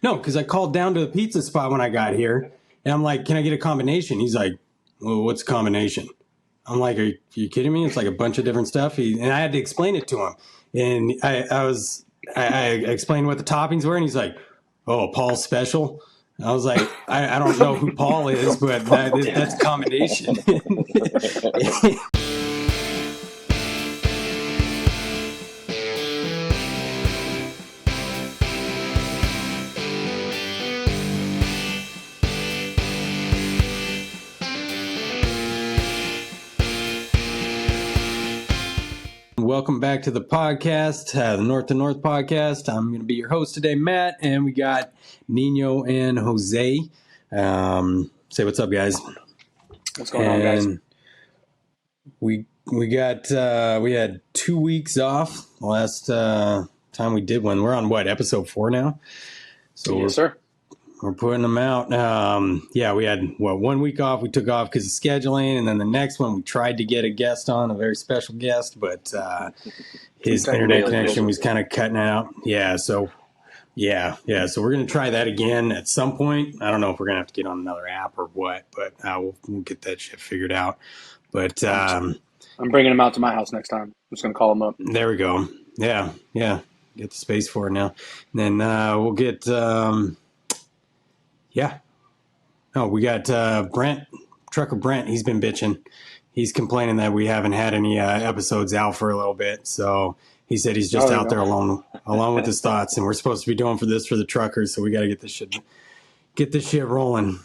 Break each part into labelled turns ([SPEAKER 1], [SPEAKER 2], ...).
[SPEAKER 1] No, because I called down to the pizza spot when I got here, and I'm like, "Can I get a combination?" He's like, "Well, what's a combination?" I'm like, "Are you kidding me? It's like a bunch of different stuff." And I had to explain it to him, and I explained what the toppings were, and he's like, "Oh, Paul's special." I was like, I don't know who Paul is, but that's a combination. Welcome back to the podcast, the North to North podcast. I'm going to be your host today, Matt, and we got Nino and Jose. Say what's up, guys.
[SPEAKER 2] What's going on, guys?
[SPEAKER 1] We had 2 weeks off the last time we did one. We're on episode 4 now. So
[SPEAKER 2] yes, sir.
[SPEAKER 1] We're putting them out. We had 1 week off. We took off because of scheduling, and then the next one we tried to get a guest on, a very special guest, but his internet connection was kind of cutting out. So we're gonna try that again at some point. I don't know if we're gonna have to get on another app or what, but we'll get that shit figured out. But
[SPEAKER 2] I'm bringing him out to my house next time. I'm just gonna call him up.
[SPEAKER 1] There we go. Yeah. Get the space for it now. And then we'll get. We got Brent, Trucker Brent. He's been bitching. He's complaining that we haven't had any episodes out for a little bit. So he said he's just out there alone with his thoughts. And we're supposed to be doing for the truckers. So we got to get this shit rolling.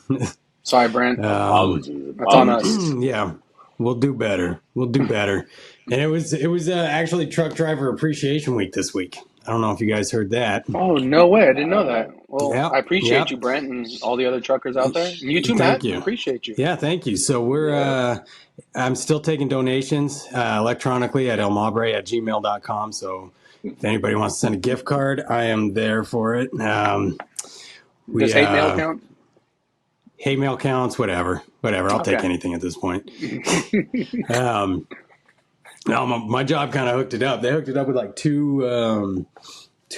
[SPEAKER 2] Sorry, Brent. That's on us.
[SPEAKER 1] Yeah, we'll do better. And it was actually Truck Driver Appreciation Week this week. I don't know if you guys heard that.
[SPEAKER 2] Oh, no way. I didn't know that. Well, I appreciate you, Brent, and all the other truckers out there. And you too, Matt. I appreciate you.
[SPEAKER 1] Yeah, thank you. So I'm still taking donations electronically at elmabre@gmail.com. So if anybody wants to send a gift card, I am there for it.
[SPEAKER 2] Does hate mail count?
[SPEAKER 1] Hate mail counts, whatever. I'll take anything at this point. No, my job kind of hooked it up. They hooked it up with like two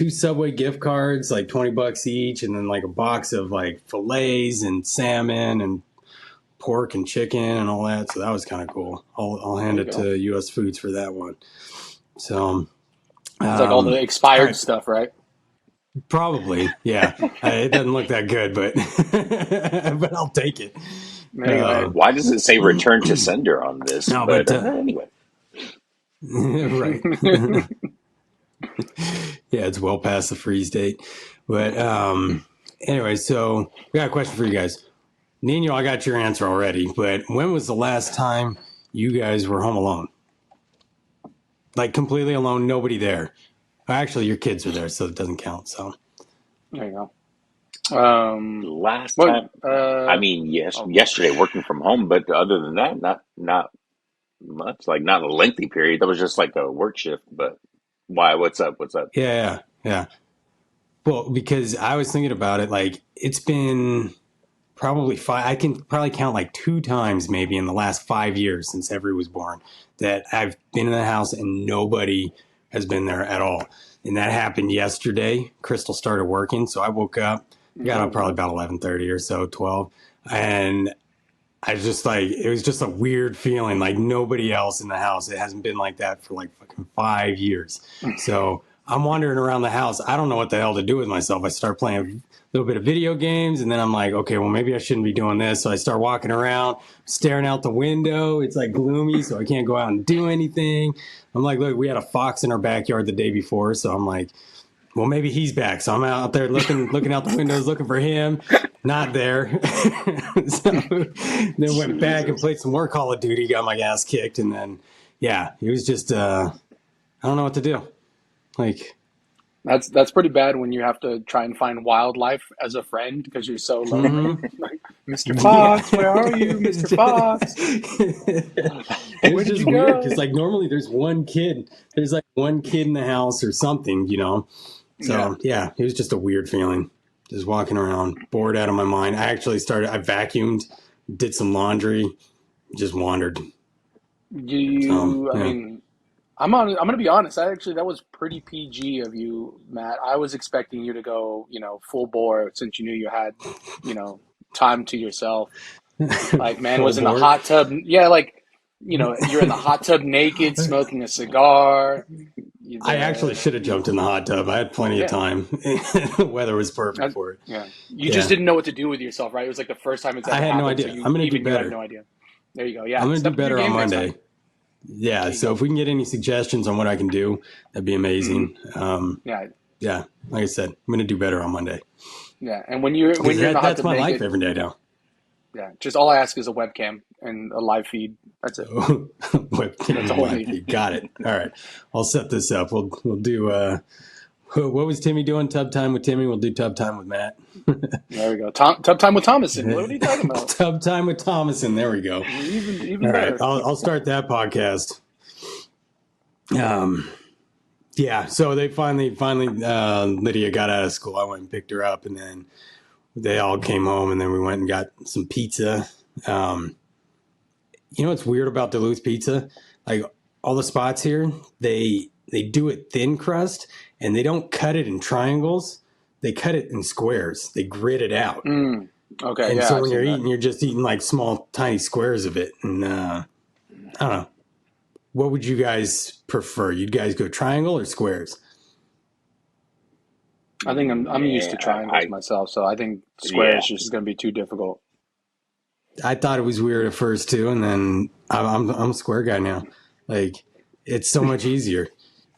[SPEAKER 1] Subway gift cards, like $20 each, and then like a box of like fillets and salmon and pork and chicken and all that. So that was kind of cool. I'll hand it to U.S. Foods for that one. So
[SPEAKER 2] it's like all the expired stuff, right?
[SPEAKER 1] Probably, yeah. It doesn't look that good, but but I'll take it.
[SPEAKER 3] Why does it say return to sender on this?
[SPEAKER 1] No, but
[SPEAKER 3] anyway.
[SPEAKER 1] Right. Yeah, it's well past the freeze date. But anyway, so we got a question for you guys. Nino, I got your answer already, but when was the last time you guys were home alone? Like completely alone, nobody there. Actually, your kids are there, so it doesn't count. So
[SPEAKER 2] there you go.
[SPEAKER 3] Last time, yesterday working from home, but other than that, not much. Like not a lengthy period. That was just like a work shift. But why? What's up?
[SPEAKER 1] Yeah. Well, because I was thinking about it. Like it's been probably 5. I can probably count like 2 times maybe in the last 5 years since Everett was born that I've been in the house and nobody has been there at all. And that happened yesterday. Crystal started working, so I woke up. Got up probably about 11:30 or so, 12, and I just like, it was just a weird feeling, like nobody else in the house. It hasn't been like that for like fucking 5 years. So I'm wandering around the house. I don't know what the hell to do with myself. I start playing a little bit of video games, and then I'm like, okay, well, maybe I shouldn't be doing this. So I start walking around, staring out the window. It's like gloomy, so I can't go out and do anything. I'm like, look, we had a fox in our backyard the day before. So I'm like, well, maybe he's back. So I'm out there looking out the windows, looking for him. Not there. So then went back and played some more Call of Duty, got my ass kicked. And then, it was just, I don't know what to do. Like,
[SPEAKER 2] that's pretty bad when you have to try and find wildlife as a friend because you're so lonely. Like, Mr. Fox, where are you, Mr. Fox?
[SPEAKER 1] It was just weird because like normally there's one kid in the house or something, you know. So it was just a weird feeling. Just walking around, bored out of my mind. I vacuumed, did some laundry, just wandered.
[SPEAKER 2] Do you, I'm gonna be honest. That was pretty PG of you, Matt. I was expecting you to go, full bore since you knew you had, you know, time to yourself. Like, man
[SPEAKER 1] Full
[SPEAKER 2] was in the
[SPEAKER 1] board.
[SPEAKER 2] hot tub. Yeah, like, you're in the hot tub naked, smoking a cigar.
[SPEAKER 1] I actually should have jumped in the hot tub. I had plenty of
[SPEAKER 2] Yeah,
[SPEAKER 1] time. The weather was perfect for it.
[SPEAKER 2] yeah. You just
[SPEAKER 1] Yeah.
[SPEAKER 2] didn't know what to do with yourself, right? It was like the first time it's
[SPEAKER 1] I
[SPEAKER 2] ever
[SPEAKER 1] had no
[SPEAKER 2] happened, so
[SPEAKER 1] idea. I'm going to do
[SPEAKER 2] you had no
[SPEAKER 1] better.
[SPEAKER 2] idea. There you go.
[SPEAKER 1] I'm
[SPEAKER 2] Yeah,
[SPEAKER 1] going to do
[SPEAKER 2] step up your
[SPEAKER 1] better on
[SPEAKER 2] game next time.
[SPEAKER 1] Monday. Yeah.
[SPEAKER 2] There you
[SPEAKER 1] So
[SPEAKER 2] go.
[SPEAKER 1] if we can get any suggestions on what I can do, that'd be amazing.
[SPEAKER 2] Yeah,
[SPEAKER 1] Yeah. Like I said, I'm going to do better on Monday.
[SPEAKER 2] yeah. And when you're
[SPEAKER 1] Because
[SPEAKER 2] in the hot
[SPEAKER 1] that's
[SPEAKER 2] tub
[SPEAKER 1] my life
[SPEAKER 2] naked,
[SPEAKER 1] every day now.
[SPEAKER 2] yeah, just all I ask is a webcam and a live feed. That's it.
[SPEAKER 1] Webcam
[SPEAKER 2] That's all I
[SPEAKER 1] live
[SPEAKER 2] need.
[SPEAKER 1] feed. Got it. All right. I'll set this up. We'll do what was Timmy doing? Tub time with Timmy. We'll do tub time with Matt.
[SPEAKER 2] There we go. Tub time with Thomason. What are you talking about?
[SPEAKER 1] Tub time with Thomason. There we go.
[SPEAKER 2] Even
[SPEAKER 1] All right.
[SPEAKER 2] better.
[SPEAKER 1] I'll start that podcast. Yeah. So they finally, Lydia got out of school. I went and picked her up, and then they all came home, and then we went and got some pizza. You know what's weird about Duluth Pizza? Like all the spots here, they do it thin crust, and they don't cut it in triangles. They cut it in squares. They grit it out.
[SPEAKER 2] Okay,
[SPEAKER 1] And
[SPEAKER 2] yeah.
[SPEAKER 1] so
[SPEAKER 2] I've
[SPEAKER 1] when you're
[SPEAKER 2] seen that.
[SPEAKER 1] eating, you're just eating like small, tiny squares of it. And I don't know. What would you guys prefer? You'd guys go triangle or squares?
[SPEAKER 2] I think I'm used to triangles myself, so I think squares just going to be too difficult.
[SPEAKER 1] I thought it was weird at first too, and then I'm a square guy now. Like it's so much easier,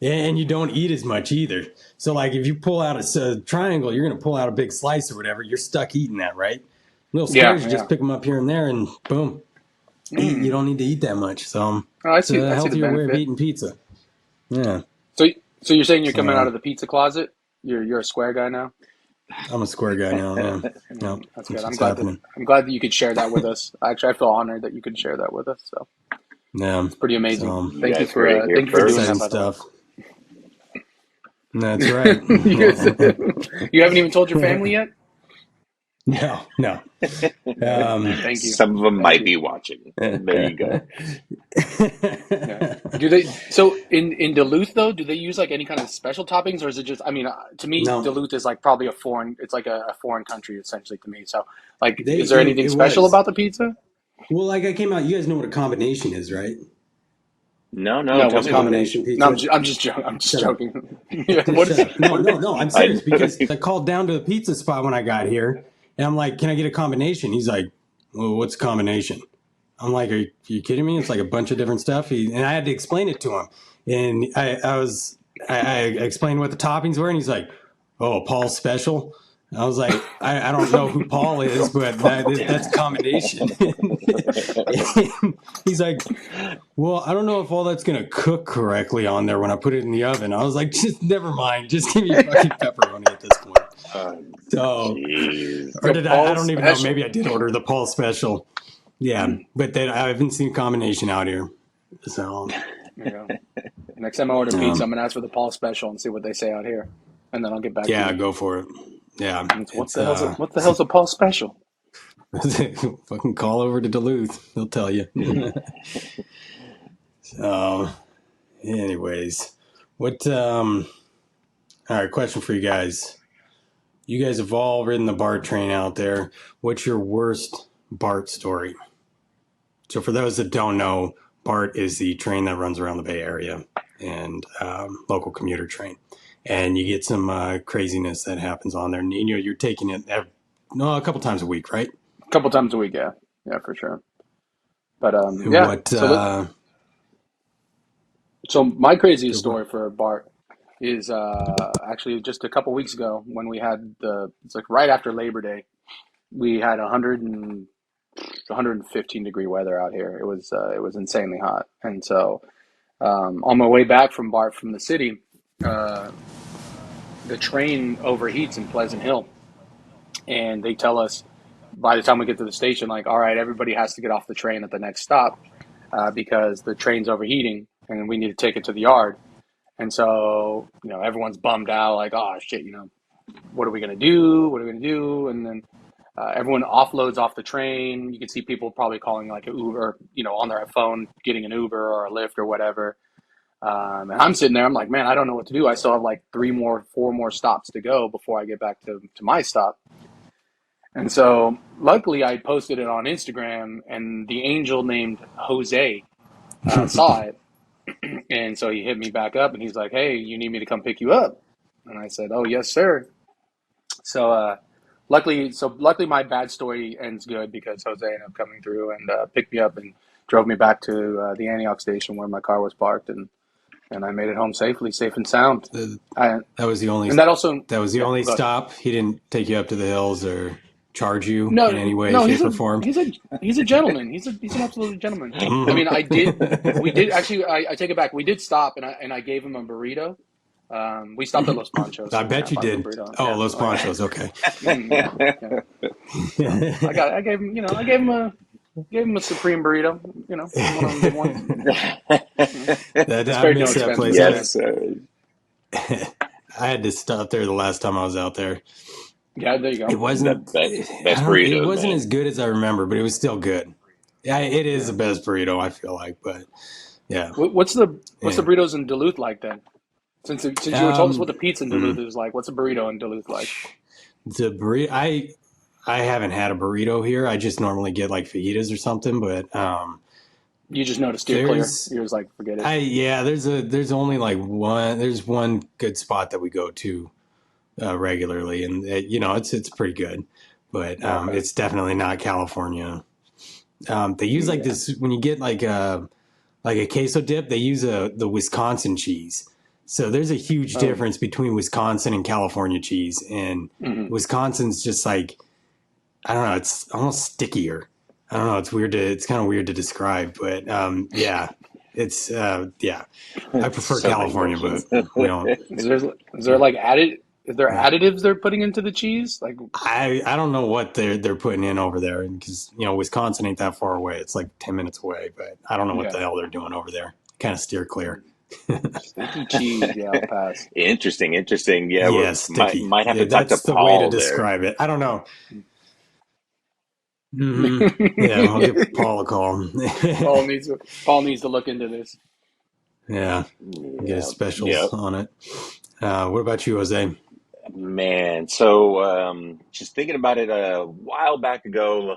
[SPEAKER 1] and you don't eat as much either. So like if you pull out a triangle, you're gonna pull out a big slice or whatever. You're stuck eating that, right? Little squares, you just pick them up here and there, and boom, you don't need to eat that much. So it's a healthier way of eating pizza. Yeah.
[SPEAKER 2] So you're saying you're coming out of the pizza closet? You're a square guy now?
[SPEAKER 1] I'm a square guy now. Yeah. No,
[SPEAKER 2] that's good. I'm glad that you could share that with us. Actually, I feel honored that you could share that with us. So
[SPEAKER 1] yeah,
[SPEAKER 2] it's pretty amazing.
[SPEAKER 1] So,
[SPEAKER 2] thank you for doing that
[SPEAKER 1] stuff. That's right.
[SPEAKER 2] You haven't even told your family yet?
[SPEAKER 1] No.
[SPEAKER 2] Thank you.
[SPEAKER 3] Some of them might be watching. There you go.
[SPEAKER 2] Yeah. Do they? So in Duluth though, do they use like any kind of special toppings, or is it just? I mean, to me, Duluth is like probably it's like a foreign country essentially to me. So like, is there anything special about the pizza?
[SPEAKER 1] Well, like I came out. You guys know what a combination is, right?
[SPEAKER 3] No.
[SPEAKER 2] What's combination? No, I'm just joking. I'm just joking. Yeah,
[SPEAKER 1] no. I'm serious because I called down to the pizza spot when I got here, and I'm like, "Can I get a combination?" He's like, "Well, what's a combination?" I'm like, "Are you kidding me? It's like a bunch of different stuff." And I had to explain it to him, and I explained what the toppings were, and he's like, "Oh, Paul's special." I was like, I don't know who Paul is, but that's a combination. He's like, well, I don't know if all that's going to cook correctly on there when I put it in the oven. I was like, just never mind. Just give me fucking pepperoni at this point. Or did I don't even know. Maybe I did order the Paul special. Yeah, but I haven't seen combination out here. So
[SPEAKER 2] there you go. Next time I order pizza, I'm going to ask for the Paul special and see what they say out here. And then I'll get back to you.
[SPEAKER 1] Yeah, go for it. Yeah.
[SPEAKER 2] What the hell's a Paul special?
[SPEAKER 1] Fucking call over to Duluth. They'll tell you. So, anyways, all right, question for you guys. You guys have all ridden the Bart train out there. What's your worst Bart story? So for those that don't know, Bart is the train that runs around the Bay Area and local commuter train. And you get some craziness that happens on there. And, you're taking it a couple times a week, right?
[SPEAKER 2] A couple times a week, yeah. Yeah, for sure. But, yeah. So my craziest story for Bart is actually just a couple weeks ago when we had it's like right after Labor Day. We had 115 degree weather out here. It was insanely hot. And so on my way back from Bart from the city, the train overheats in Pleasant Hill, and they tell us by the time we get to the station, like, all right, everybody has to get off the train at the next stop because the train's overheating and we need to take it to the yard. And so, everyone's bummed out, like, oh shit, what are we going to do? What are we going to do? And then everyone offloads off the train. You can see people probably calling like an Uber, on their phone, getting an Uber or a Lyft or whatever. And I'm sitting there, I'm like, man, I don't know what to do. I still have like 4 more stops to go before I get back to my stop. And so luckily I posted it on Instagram, and the angel named Jose saw it. And so he hit me back up and he's like, hey, you need me to come pick you up? And I said, oh, yes, sir. So luckily my bad story ends good, because Jose ended up coming through and picked me up and drove me back to the Antioch station where my car was parked, and I made it home safely, safe and sound.
[SPEAKER 1] That was the only.
[SPEAKER 2] And that also,
[SPEAKER 1] That was the
[SPEAKER 2] yeah,
[SPEAKER 1] only
[SPEAKER 2] go ahead.
[SPEAKER 1] stop. He didn't take you up to the hills or charge you in any
[SPEAKER 2] No,
[SPEAKER 1] way,
[SPEAKER 2] no,
[SPEAKER 1] shape, or form.
[SPEAKER 2] he's a gentleman. He's an absolute gentleman. I mean, we did actually. I take it back. We did stop, and I gave him a burrito. We stopped at Los Panchos.
[SPEAKER 1] I
[SPEAKER 2] So
[SPEAKER 1] bet you
[SPEAKER 2] I bought him a
[SPEAKER 1] did.
[SPEAKER 2] burrito.
[SPEAKER 1] Oh,
[SPEAKER 2] Yeah.
[SPEAKER 1] Los
[SPEAKER 2] Oh, yeah.
[SPEAKER 1] Panchos. Okay.
[SPEAKER 2] I gave him. I gave him a supreme burrito. One of them big ones.
[SPEAKER 1] I
[SPEAKER 2] Spared no
[SPEAKER 1] miss that
[SPEAKER 2] expense for
[SPEAKER 1] place.
[SPEAKER 2] that
[SPEAKER 3] Yes,
[SPEAKER 2] man.
[SPEAKER 1] I had to stop there the last time I was out there.
[SPEAKER 2] Yeah, there you go.
[SPEAKER 1] It wasn't.
[SPEAKER 3] best
[SPEAKER 1] It
[SPEAKER 3] burritos,
[SPEAKER 1] wasn't
[SPEAKER 3] man.
[SPEAKER 1] as good as I remember, but it was still good. Yeah, it is
[SPEAKER 2] Yeah.
[SPEAKER 1] the best burrito. I feel like, but yeah.
[SPEAKER 2] What's the
[SPEAKER 1] Yeah.
[SPEAKER 2] burritos in Duluth like then? Since you were told us what the pizza in Duluth is like, what's a burrito in Duluth like?
[SPEAKER 1] The burrito. I haven't had a burrito here. I just normally get like fajitas or something, but
[SPEAKER 2] You just know to steer clear. You're just like, forget it.
[SPEAKER 1] there's only like one good spot that we go to regularly, and it's pretty good, but
[SPEAKER 2] Okay.
[SPEAKER 1] it's definitely not California. They use like this when you get like a queso dip. They use the Wisconsin cheese. So there's a huge difference between Wisconsin and California cheese, and Wisconsin's just like, I don't know, it's almost stickier. I don't know. It's kind of weird to describe, but yeah, it's yeah. I prefer
[SPEAKER 3] So many
[SPEAKER 1] California, but
[SPEAKER 3] questions.
[SPEAKER 1] we don't.
[SPEAKER 2] Is there like is there additives they're putting into the cheese? Like,
[SPEAKER 1] I don't know what they're putting in over there, because Wisconsin ain't that far away. It's like 10 minutes away, but I don't know what the hell they're doing over there. Kind of steer clear.
[SPEAKER 2] Sticky cheese, yeah, I'll pass.
[SPEAKER 3] Interesting. Yeah,
[SPEAKER 1] Yeah,
[SPEAKER 3] we
[SPEAKER 1] sticky.
[SPEAKER 3] might have to talk to
[SPEAKER 1] That's the way to
[SPEAKER 3] Paul there.
[SPEAKER 1] describe it. I don't know. Yeah, I'll give Paul a call.
[SPEAKER 2] Paul needs to look into this.
[SPEAKER 1] Yeah, get his specials on it. What about you, Jose?
[SPEAKER 3] Man, so just thinking about it a while back ago,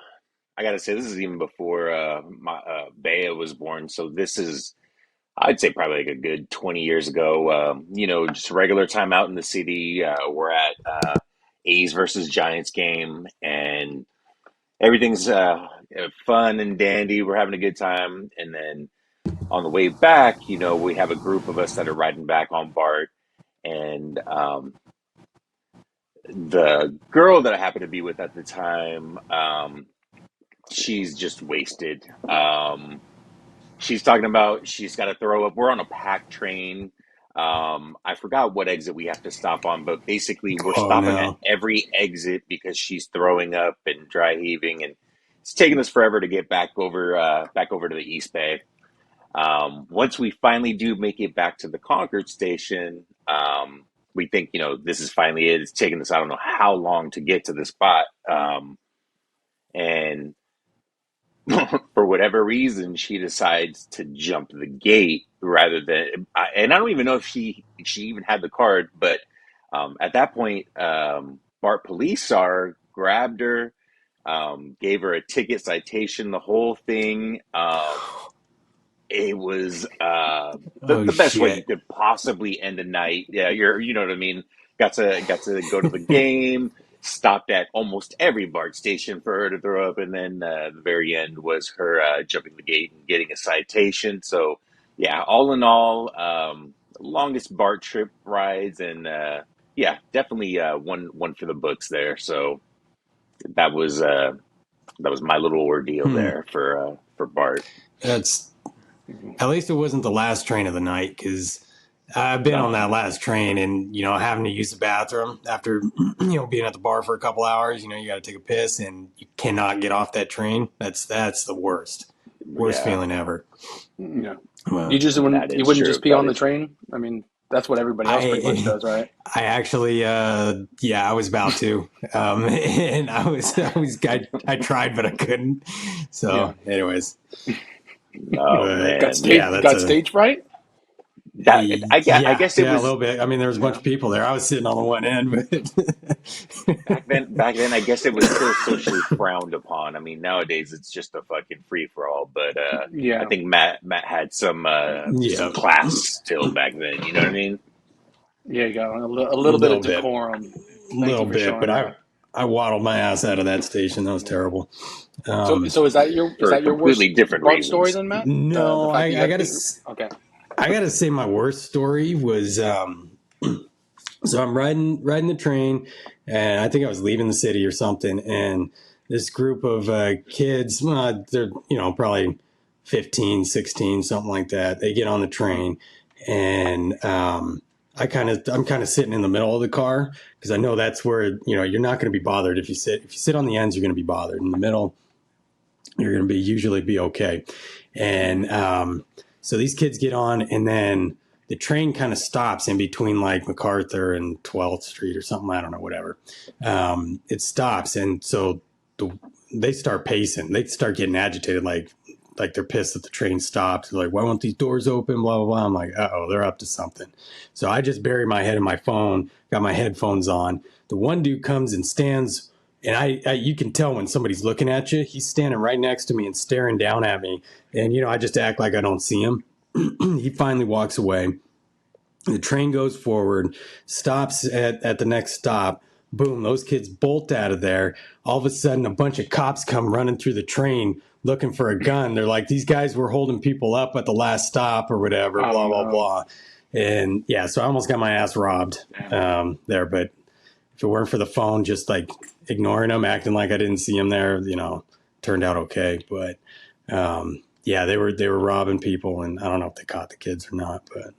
[SPEAKER 3] I gotta say this is even before my Bea was born. So this is, I'd say, probably like a good 20 years ago. Just a regular time out in the city. We're at A's versus Giants game, and everything's fun and dandy. We're having a good time, and then on the way back, we have a group of us that are riding back on Bart, and the girl that I happened to be with at the time, she's just wasted. She's talking about she's got to throw up. We're on a packed train. I forgot what exit we have to stop on, but basically we're
[SPEAKER 1] Oh
[SPEAKER 3] stopping at
[SPEAKER 1] no!
[SPEAKER 3] every exit because she's throwing up and dry heaving, and it's taking us forever to get back over to the East Bay. Once we finally do make it back to the Concord station, we think, this is finally it. It's taken us, I don't know how long to get to the spot. And for whatever reason, she decides to jump the gate rather than, and I don't even know if she even had the card, but at that point, Bart police saw her, grabbed her, gave her a ticket citation, the whole thing. It was the best way you
[SPEAKER 1] Shit!
[SPEAKER 3] could possibly end a night. Yeah, you know what I mean. Got to go to the game. Stopped at almost every BART station for her to throw up, and then the very end was her jumping the gate and getting a citation. So yeah, all in all, longest BART trip rides, and yeah, definitely one for the books there. So that was my little ordeal there for BART.
[SPEAKER 1] That's At least it wasn't the last train of the night, because I've been on
[SPEAKER 3] No.
[SPEAKER 1] that last train, and having to use the bathroom after being at the bar for a couple hours. You got to take a piss, and you cannot get off that train. That's the worst
[SPEAKER 3] Yeah.
[SPEAKER 1] feeling ever.
[SPEAKER 2] Yeah.
[SPEAKER 1] Well,
[SPEAKER 2] You wouldn't
[SPEAKER 3] true.
[SPEAKER 2] just pee on the train? I mean, that's what everybody else pretty much does, right?
[SPEAKER 1] I actually, I was about to, and I tried, but I couldn't. So, anyways,
[SPEAKER 3] Oh man,
[SPEAKER 2] got stage fright?
[SPEAKER 3] I
[SPEAKER 1] Yeah,
[SPEAKER 3] guess it
[SPEAKER 1] yeah, a
[SPEAKER 3] was,
[SPEAKER 1] little bit. I mean, there was a bunch
[SPEAKER 2] Yeah.
[SPEAKER 1] of people there. I was sitting on the one end, but
[SPEAKER 3] back then, I guess it was still socially frowned upon. I mean, nowadays it's just a fucking free for all. But I
[SPEAKER 2] Yeah.
[SPEAKER 3] think Matt had some
[SPEAKER 1] yeah,
[SPEAKER 3] class still back then. You know what I mean?
[SPEAKER 2] Yeah, you go. A
[SPEAKER 1] a
[SPEAKER 2] little bit of
[SPEAKER 1] little bit,
[SPEAKER 2] decorum.
[SPEAKER 1] a
[SPEAKER 2] Thank you
[SPEAKER 1] little
[SPEAKER 2] for
[SPEAKER 1] bit.
[SPEAKER 2] showing
[SPEAKER 1] But
[SPEAKER 2] that.
[SPEAKER 1] I waddled my ass out of that station. That was
[SPEAKER 2] Yeah.
[SPEAKER 1] terrible.
[SPEAKER 2] So is
[SPEAKER 3] For
[SPEAKER 2] that your worst
[SPEAKER 3] completely different
[SPEAKER 2] Bart story
[SPEAKER 3] reasons.
[SPEAKER 2] then, Matt? The
[SPEAKER 1] No,
[SPEAKER 2] fact that you got okay.
[SPEAKER 1] I gotta say my worst story was so I'm riding the train, and I think I was leaving the city or something, and this group of kids, they're probably 15, 16, something like that. They get on the train, and I'm kind of sitting in the middle of the car because I know that's where you're not going to be bothered if you sit on the ends, you're going to be bothered. In the middle, you're going to be usually be okay. And so these kids get on, and then the train kind of stops in between like MacArthur and 12th Street or something. I don't know, whatever. It stops, and so the, they start pacing. They start getting agitated, like they're pissed that the train stopped. They're like, why won't these doors open? Blah blah blah. I'm like, oh, they're up to something. So I just bury my head in my phone, got my headphones on. The one dude comes and stands, and I you can tell when somebody's looking at you. He's standing right next to me and staring down at me, and I just act like I don't see him. He finally walks away. The train goes forward, stops at the next stop. Boom, those kids bolt out of there. All of a sudden, a bunch of cops come running through the train looking for a gun. They're like, these guys were holding people up at the last stop or whatever,
[SPEAKER 2] Oh
[SPEAKER 1] blah, blah,
[SPEAKER 2] no.
[SPEAKER 1] blah. And yeah, so I almost got my ass robbed
[SPEAKER 2] Damn.
[SPEAKER 1] there. But if it weren't for the phone, just like ignoring them, acting like I didn't see them there, turned out okay. But yeah, they were robbing people, and I don't know if they caught the kids or not, but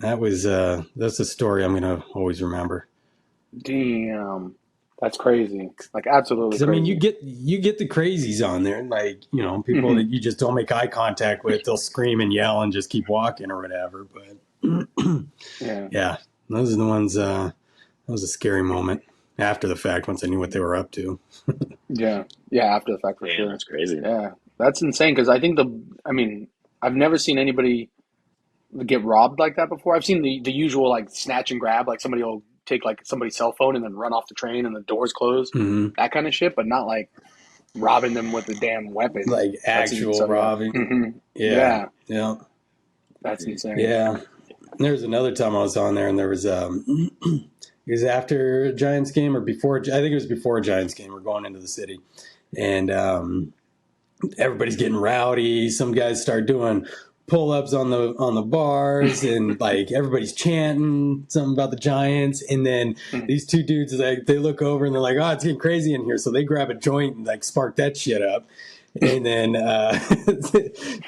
[SPEAKER 1] that's a story I'm gonna always remember.
[SPEAKER 2] Damn. That's crazy. Like absolutely
[SPEAKER 1] Because I mean, you
[SPEAKER 2] crazy.
[SPEAKER 1] get you get the crazies on there, like people
[SPEAKER 2] Hmm.
[SPEAKER 1] that you just don't make eye contact with. They'll scream and yell and just keep walking or whatever. But
[SPEAKER 2] Yeah.
[SPEAKER 1] yeah, those are the ones. That was a scary moment after the fact. Once I knew what they were up to.
[SPEAKER 2] Yeah. Yeah. After the fact, for
[SPEAKER 3] Damn,
[SPEAKER 2] sure.
[SPEAKER 3] that's crazy.
[SPEAKER 2] Yeah. That's insane because I think I mean, I've never seen anybody get robbed like that before. I've seen the usual like snatch and grab, like somebody will take like somebody's cell phone and then run off the train and the doors close,
[SPEAKER 1] Hmm.
[SPEAKER 2] that kind of shit, but not like robbing them with a damn weapon.
[SPEAKER 1] Like
[SPEAKER 2] That's
[SPEAKER 1] actual
[SPEAKER 2] so yeah.
[SPEAKER 1] robbing. Yeah,
[SPEAKER 2] Yeah,
[SPEAKER 1] yeah,
[SPEAKER 2] that's insane.
[SPEAKER 1] yeah. There was another time I was on there, and there was it was after a Giants game or before. I think it was before a Giants game. We're going into the city, and everybody's getting rowdy. Some guys start doing pull-ups on the bars, and like everybody's chanting something about the Giants. And then
[SPEAKER 2] Mm.
[SPEAKER 1] these two dudes, like, they look over and they're like, "Oh, it's getting crazy in here." So they grab a joint and like spark that shit up. And then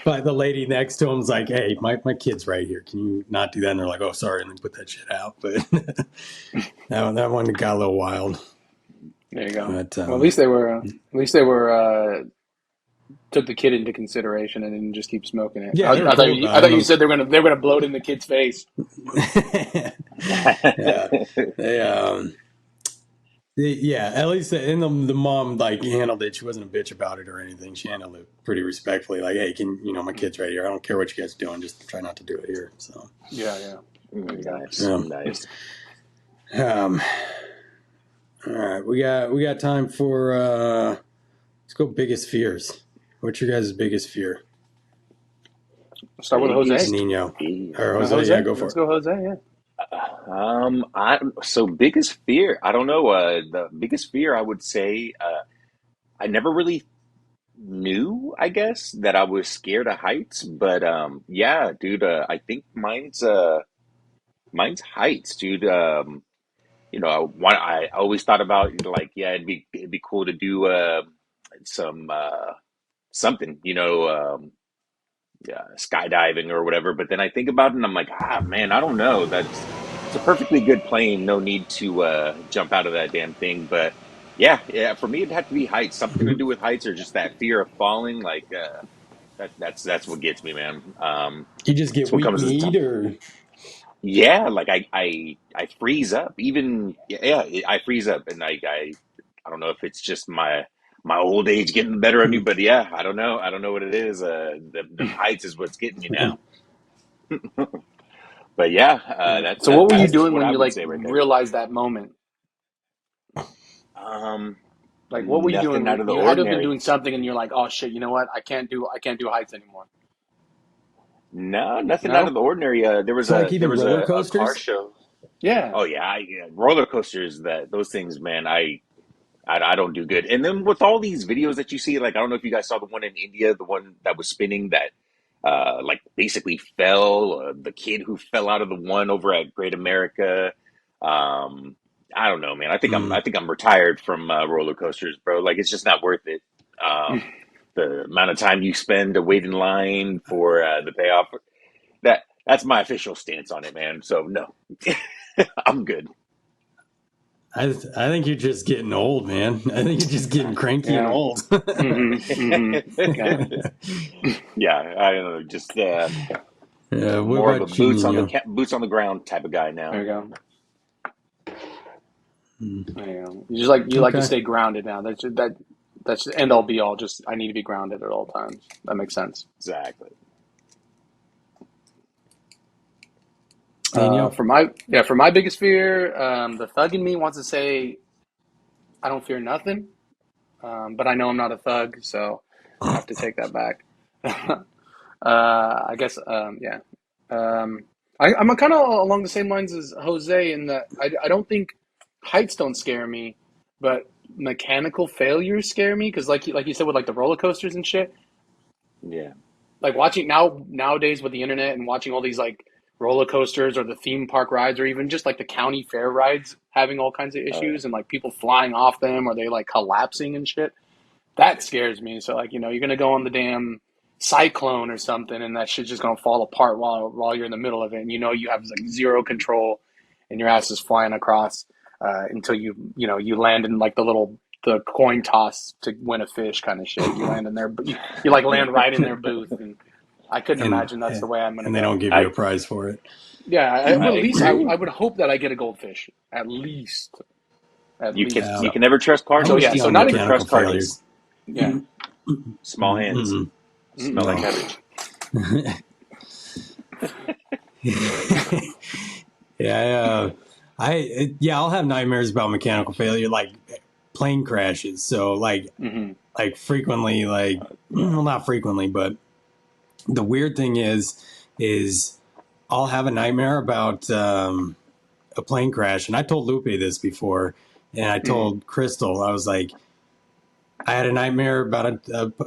[SPEAKER 1] but the lady next to him's like, "Hey, my kid's right here. Can you not do that?" And they're like, "Oh, sorry," and they put that shit out. But that one got a little wild.
[SPEAKER 2] There you go.
[SPEAKER 1] But
[SPEAKER 2] Well, at least they were took the kid into consideration and didn't just keep smoking it.
[SPEAKER 1] yeah, they were cool
[SPEAKER 2] I
[SPEAKER 1] about
[SPEAKER 2] thought you
[SPEAKER 1] it.
[SPEAKER 2] said they were gonna blow it in the kid's face.
[SPEAKER 1] Yeah, they yeah, at least and the mom like handled it. She wasn't a bitch about it or anything. She handled it pretty respectfully. Like, hey, my kid's right here. I don't care what you guys are doing. Just try not to do it here. So,
[SPEAKER 2] Yeah, yeah. There you go.
[SPEAKER 3] Nice,
[SPEAKER 1] yeah.
[SPEAKER 3] nice.
[SPEAKER 1] Um, all right, we got time for let's go biggest fears. What's your guys' biggest fear?
[SPEAKER 2] Start with Jose.
[SPEAKER 3] Biggest
[SPEAKER 1] Nino
[SPEAKER 3] fear.
[SPEAKER 1] or Jose? Yeah,
[SPEAKER 2] Jose,
[SPEAKER 1] go for
[SPEAKER 2] let's
[SPEAKER 1] it.
[SPEAKER 2] go, Jose. Yeah.
[SPEAKER 3] I so biggest fear. I don't know. The biggest fear I would say. I never really knew, I guess, that I was scared of heights, but yeah, dude. I think mine's heights, dude. I always thought about like, yeah, it'd be cool to do some something, yeah, skydiving or whatever. But then I think about it and I'm like, man, I don't know. It's a perfectly good plane. No need to jump out of that damn thing. But yeah, yeah, for me it'd have to be heights. Something to do with heights or just that fear of falling. Like that's what gets me, man.
[SPEAKER 1] You just
[SPEAKER 3] It's
[SPEAKER 1] get
[SPEAKER 3] what
[SPEAKER 1] weak
[SPEAKER 3] comes to the top.
[SPEAKER 1] kneed, or
[SPEAKER 3] Yeah, like I freeze up. Even yeah, I freeze up, and I don't know if it's just my old age getting the better of me, but yeah, I don't know. I don't know what it is. Them heights is what's getting me now. But yeah,
[SPEAKER 2] Yeah.
[SPEAKER 3] that's
[SPEAKER 2] So what were you
[SPEAKER 3] that's
[SPEAKER 2] doing
[SPEAKER 3] what
[SPEAKER 2] when
[SPEAKER 3] I
[SPEAKER 2] you
[SPEAKER 3] would
[SPEAKER 2] like
[SPEAKER 3] say right there.
[SPEAKER 2] realized that moment?
[SPEAKER 3] Um,
[SPEAKER 2] Like what were you
[SPEAKER 3] Nothing out
[SPEAKER 2] doing?
[SPEAKER 3] of the
[SPEAKER 2] You had to have been
[SPEAKER 3] ordinary.
[SPEAKER 2] doing something, and you're like, oh shit, you know what? I can't do heights anymore.
[SPEAKER 3] No, nothing out of
[SPEAKER 2] No.
[SPEAKER 3] the ordinary.
[SPEAKER 1] So like
[SPEAKER 3] There
[SPEAKER 1] even
[SPEAKER 3] was
[SPEAKER 1] roller
[SPEAKER 3] a car
[SPEAKER 1] coasters.
[SPEAKER 3] show.
[SPEAKER 2] Yeah.
[SPEAKER 3] Oh yeah, yeah, roller coasters. That those things, man. I don't do good. And then with all these videos that you see, like I don't know if you guys saw the one in India, the one that was spinning that like basically fell. The kid who fell out of the one over at Great America. Um, I don't know, man.
[SPEAKER 1] Mm.
[SPEAKER 3] I think I'm retired from roller coasters, bro. Like it's just not worth it. The amount of time you spend to wait in line for the payoff. That's my official stance on it, man. So no, I'm good.
[SPEAKER 1] I think you're just getting old, man. I think you're just getting cranky and
[SPEAKER 2] Yeah.
[SPEAKER 1] old.
[SPEAKER 2] Yeah.
[SPEAKER 3] Yeah, I don't know. Just
[SPEAKER 1] What
[SPEAKER 3] more of a
[SPEAKER 1] about you, Nino?
[SPEAKER 3] boots on the ground type of guy
[SPEAKER 2] There
[SPEAKER 3] now.
[SPEAKER 2] you go.
[SPEAKER 1] Mm.
[SPEAKER 2] There you go. You like to
[SPEAKER 1] Okay.
[SPEAKER 2] stay grounded now. That's the end all be all. Just I need to be grounded at all times. That makes sense.
[SPEAKER 3] Exactly.
[SPEAKER 1] Nino?
[SPEAKER 2] For my biggest fear, the thug in me wants to say I don't fear nothing, but I know I'm not a thug, so I have to take that back. I guess, yeah. I'm kind of along the same lines as Jose in that I don't think heights don't scare me, but mechanical failures scare me because, like you said, with like the roller coasters and shit,
[SPEAKER 3] Yeah.
[SPEAKER 2] like watching nowadays with the internet and watching all these like roller coasters or the theme park rides or even just like the county fair rides having all kinds of
[SPEAKER 3] Oh yeah.
[SPEAKER 2] issues and like people flying off them or they like collapsing and shit. That scares me. So like, you're gonna go on the damn cyclone or something and that shit's just gonna fall apart while you're in the middle of it and you have like zero control and your ass is flying across until you land in like the coin toss to win a fish kind of shit. You land in there, but you like land right in their booth, and I couldn't
[SPEAKER 1] And
[SPEAKER 2] imagine that's the way I'm gonna
[SPEAKER 1] and they don't
[SPEAKER 2] go.
[SPEAKER 1] give you
[SPEAKER 3] I
[SPEAKER 1] a prize for it.
[SPEAKER 2] Yeah,
[SPEAKER 3] I
[SPEAKER 2] well, at least
[SPEAKER 3] agree.
[SPEAKER 2] I would hope that I get a goldfish. At least, at least.
[SPEAKER 1] Yeah.
[SPEAKER 3] You can
[SPEAKER 2] So
[SPEAKER 3] never trust
[SPEAKER 1] I'm
[SPEAKER 2] so
[SPEAKER 3] parties.
[SPEAKER 1] with
[SPEAKER 2] yeah,
[SPEAKER 1] you
[SPEAKER 3] You
[SPEAKER 2] so
[SPEAKER 1] on
[SPEAKER 3] can
[SPEAKER 2] not
[SPEAKER 3] never
[SPEAKER 2] a,
[SPEAKER 1] mechanical
[SPEAKER 3] trust parties.
[SPEAKER 1] failures.
[SPEAKER 2] yeah.
[SPEAKER 3] Small hands
[SPEAKER 1] Mm-mm.
[SPEAKER 3] smell like
[SPEAKER 2] No.
[SPEAKER 3] cabbage.
[SPEAKER 1] Yeah, I'll have nightmares about mechanical failure, like plane crashes. So
[SPEAKER 2] Hmm.
[SPEAKER 1] like frequently, like well, not frequently, but the weird thing is I'll have a nightmare about a plane crash, and I told Lupe this before, and I
[SPEAKER 2] Hmm.
[SPEAKER 1] told Crystal, I was like, I had a nightmare about a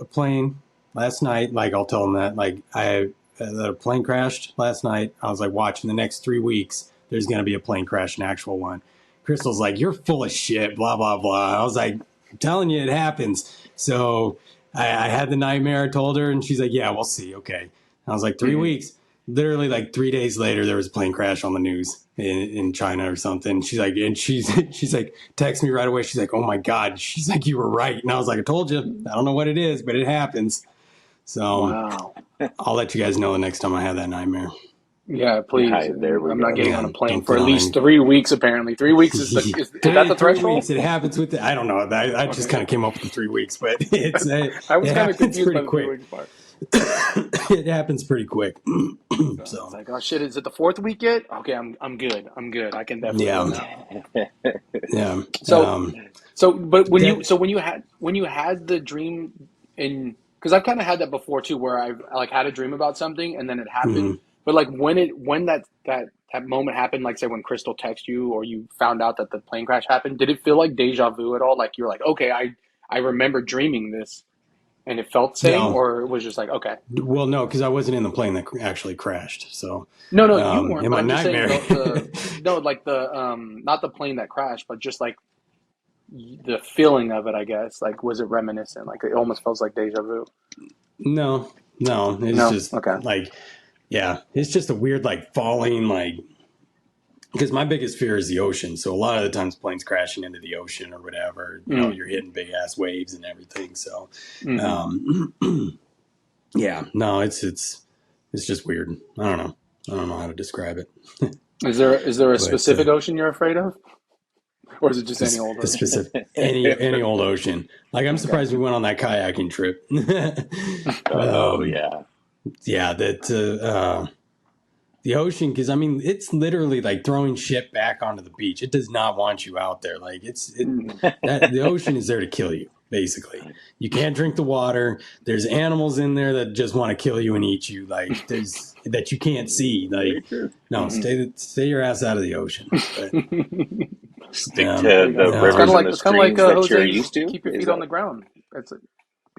[SPEAKER 1] plane last night. Like I'll tell them that, like a plane crashed last night. I was like, watching the next 3 weeks, there's going to be a plane crash, an actual one. Crystal's like, you're full of shit, blah, blah, blah. I was like, I'm telling you, it happens. So I had the nightmare. I told her, and she's like, yeah, we'll see. Okay. I was like, three
[SPEAKER 2] Hmm.
[SPEAKER 1] weeks. Literally, like 3 days later, there was a plane crash on the news in China or something. She's like, and she's like, text me right away. She's like, oh my God. She's like, you were right. And I was like, I told you. I don't know what it is, but it happens. So
[SPEAKER 2] Wow.
[SPEAKER 1] I'll let you guys know the next time I have that nightmare.
[SPEAKER 2] Yeah, please.
[SPEAKER 3] Hi, there we
[SPEAKER 2] I'm not
[SPEAKER 3] go.
[SPEAKER 2] getting on a
[SPEAKER 1] Yeah,
[SPEAKER 2] plane
[SPEAKER 1] don't
[SPEAKER 2] for
[SPEAKER 1] get
[SPEAKER 2] at
[SPEAKER 1] on
[SPEAKER 2] least
[SPEAKER 1] any.
[SPEAKER 2] 3 weeks. Apparently, 3 weeks is that the
[SPEAKER 1] Three
[SPEAKER 2] threshold?
[SPEAKER 1] weeks. It happens with. I don't know. I just
[SPEAKER 2] Okay.
[SPEAKER 1] kind of came up with the 3 weeks, but
[SPEAKER 2] I
[SPEAKER 1] it
[SPEAKER 2] was kind of
[SPEAKER 1] happens
[SPEAKER 2] confused by
[SPEAKER 1] pretty
[SPEAKER 2] the three
[SPEAKER 1] quick.
[SPEAKER 2] weeks part.
[SPEAKER 1] It happens pretty quick.
[SPEAKER 2] So it's
[SPEAKER 1] So
[SPEAKER 2] like, oh shit, is it the fourth week yet? Okay, I'm good. I'm good. I can definitely go
[SPEAKER 1] yeah,
[SPEAKER 2] now.
[SPEAKER 1] yeah.
[SPEAKER 2] So but
[SPEAKER 1] That
[SPEAKER 2] when you had the dream in because I've kind of had that before too, where I've like had a dream about something and then it happened.
[SPEAKER 1] mm,
[SPEAKER 2] But like when that moment happened, like say when Crystal texted you or you found out that the plane crash happened, did it feel like deja vu at all? Like you're like, okay, I remember dreaming this and it felt the same,
[SPEAKER 1] no.
[SPEAKER 2] or it was just like, okay,
[SPEAKER 1] Well, no, because I wasn't in the plane that actually crashed. So
[SPEAKER 2] no, you weren't.
[SPEAKER 1] in
[SPEAKER 2] But
[SPEAKER 1] my
[SPEAKER 2] I'm just saying
[SPEAKER 1] nightmare.
[SPEAKER 2] the no, like the not the plane that crashed, but just like the feeling of it, I guess. Like, was it reminiscent? Like, it almost feels like deja vu.
[SPEAKER 1] No, no. It's
[SPEAKER 2] No?
[SPEAKER 1] just
[SPEAKER 2] Okay.
[SPEAKER 1] like yeah, it's just a weird like falling like because my biggest fear is the ocean. So a lot of the times planes crashing into the ocean or whatever,
[SPEAKER 2] Mm.
[SPEAKER 1] you're hitting big ass waves and everything. So,
[SPEAKER 2] Hmm.
[SPEAKER 1] um, yeah, no, it's just weird. I don't know how to describe it,
[SPEAKER 2] Is there a
[SPEAKER 1] but
[SPEAKER 2] specific ocean you're afraid of? Or is it just any old
[SPEAKER 1] a
[SPEAKER 2] ocean?
[SPEAKER 1] specific any old ocean. Like I'm
[SPEAKER 2] Okay.
[SPEAKER 1] surprised we went on that kayaking trip.
[SPEAKER 3] Oh
[SPEAKER 1] um,
[SPEAKER 3] yeah.
[SPEAKER 1] yeah, that the ocean, because I mean, it's literally like throwing shit back onto the beach. It does not want you out there. Like that the ocean is there to kill you. Basically, you can't drink the water. There's animals in there that just want to kill you and eat you. Like there's that you can't see. Like no, stay your ass out of the ocean. But,
[SPEAKER 3] Stick to the
[SPEAKER 2] It's
[SPEAKER 3] rivers and the
[SPEAKER 2] kind of like
[SPEAKER 3] streams that you're
[SPEAKER 2] Jose's
[SPEAKER 3] used to.
[SPEAKER 2] keep your
[SPEAKER 3] Is
[SPEAKER 2] feet on
[SPEAKER 3] that?
[SPEAKER 2] the ground. That's it.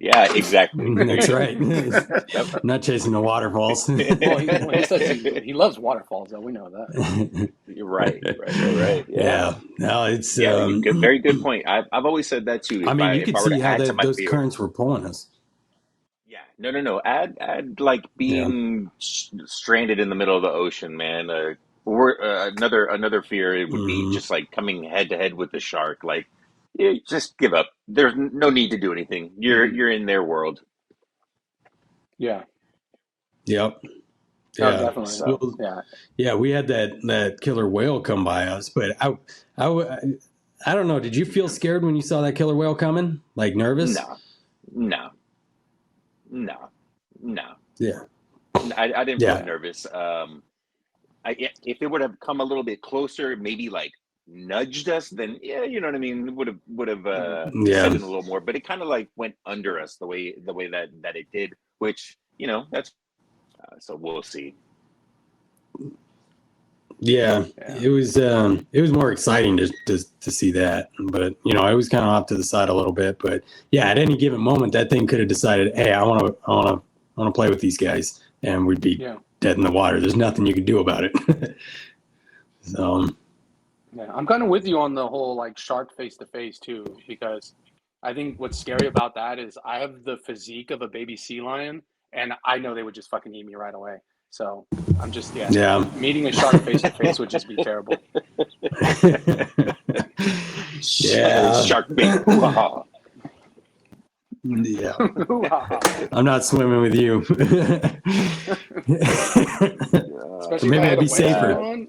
[SPEAKER 3] Yeah, exactly.
[SPEAKER 1] That's right.
[SPEAKER 3] Yep.
[SPEAKER 1] Not chasing the waterfalls.
[SPEAKER 2] Well, he says he loves waterfalls, though. We know that.
[SPEAKER 3] You're right. Yeah.
[SPEAKER 1] Yeah. No, it's
[SPEAKER 3] Very good point. I've always said that too.
[SPEAKER 1] I mean, you
[SPEAKER 3] If
[SPEAKER 1] could
[SPEAKER 3] I were
[SPEAKER 1] see
[SPEAKER 3] to
[SPEAKER 1] how
[SPEAKER 3] add to my
[SPEAKER 1] those
[SPEAKER 3] fear,
[SPEAKER 1] currents were pulling us.
[SPEAKER 3] yeah, no. Add like
[SPEAKER 1] Yeah.
[SPEAKER 3] being stranded in the middle of the ocean, man. Or another fear it would be
[SPEAKER 1] Mm-hmm.
[SPEAKER 3] just like coming head to head with the shark. Like, yeah, just give up. There's no need to do anything. You're in their world.
[SPEAKER 2] Yeah.
[SPEAKER 1] Yep.
[SPEAKER 2] Oh,
[SPEAKER 1] Yeah.
[SPEAKER 2] definitely.
[SPEAKER 3] So
[SPEAKER 1] Well,
[SPEAKER 2] Yeah.
[SPEAKER 1] yeah, we had that killer whale come by us, but I don't know. Did you feel scared when you saw that killer whale coming? Like nervous?
[SPEAKER 3] no, no, no, no.
[SPEAKER 1] Yeah.
[SPEAKER 3] I didn't feel
[SPEAKER 1] Yeah.
[SPEAKER 3] nervous. If it would have come a little bit closer, maybe like nudged us, then yeah, you know what I mean. Would have set
[SPEAKER 1] Yeah.
[SPEAKER 3] in a little more, but it kind of like went under us the way that it did, which that's so we'll see.
[SPEAKER 1] Yeah. It was more exciting to see that, but I was kind of off to the side a little bit, but yeah, at any given moment, that thing could have decided, hey, I want to play with these guys, and we'd be dead in the water. There's nothing you can do about it. So
[SPEAKER 2] Yeah, I'm kind of with you on the whole like shark face to face too, because I think what's scary about that is I have the physique of a baby sea lion, and I know they would just fucking eat me right away. So I'm just
[SPEAKER 1] yeah.
[SPEAKER 2] meeting a shark face to face would just be terrible.
[SPEAKER 1] Yeah.
[SPEAKER 3] Shark bait. Hoo-ha.
[SPEAKER 1] Yeah. I'm not swimming with you.
[SPEAKER 2] Especially
[SPEAKER 1] Maybe
[SPEAKER 2] if I had
[SPEAKER 1] I'd
[SPEAKER 2] a
[SPEAKER 1] be safer.
[SPEAKER 2] wetsuit on.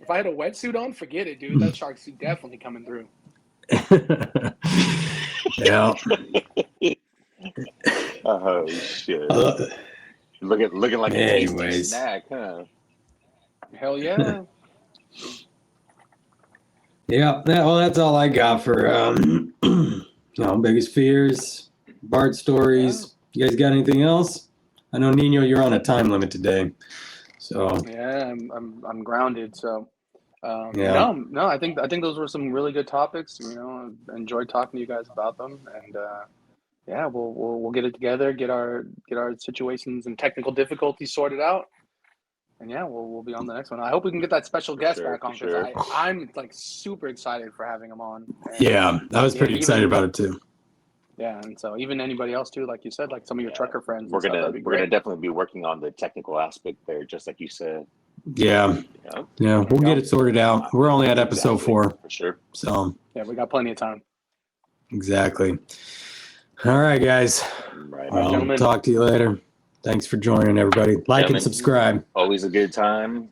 [SPEAKER 2] If I had a wetsuit on, forget it, dude. That shark's definitely coming through.
[SPEAKER 1] Yeah.
[SPEAKER 3] Oh shit! Looking like a tasty
[SPEAKER 1] Anyways.
[SPEAKER 3] snack, huh?
[SPEAKER 2] Hell yeah.
[SPEAKER 1] Yeah. Well, that's all I got for biggest fears, Bart stories. You guys got anything else? I know Nino, you're on a time limit today, so
[SPEAKER 2] Yeah, I'm grounded. So
[SPEAKER 1] yeah.
[SPEAKER 2] no, I think those were some really good topics. I enjoyed talking to you guys about them, and yeah, we'll get it together, get our situations and technical difficulties sorted out, and yeah, we'll be on the next one. I hope we can get that special guest back on, because I'm like super excited for having him on. And,
[SPEAKER 1] Yeah, I was pretty excited about it too.
[SPEAKER 2] Yeah, and so even anybody else too, like you said, like some of your trucker friends.
[SPEAKER 3] We're
[SPEAKER 2] that'd be great.
[SPEAKER 3] gonna definitely be working on the technical aspect there, just like you said.
[SPEAKER 1] Yeah. Yeah, we'll get it sorted out. We're only at episode 4.
[SPEAKER 3] For sure.
[SPEAKER 1] So
[SPEAKER 2] yeah, we got plenty of time.
[SPEAKER 1] Exactly. All right, guys.
[SPEAKER 3] Right.
[SPEAKER 1] I'll talk to you later. Thanks for joining, everybody. Like and subscribe.
[SPEAKER 3] Always a good time.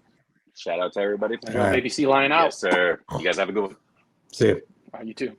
[SPEAKER 3] Shout out to everybody.
[SPEAKER 2] Baby Sea Lion out.
[SPEAKER 3] Yes, sir. You guys have a good one.
[SPEAKER 1] See you.
[SPEAKER 2] You too.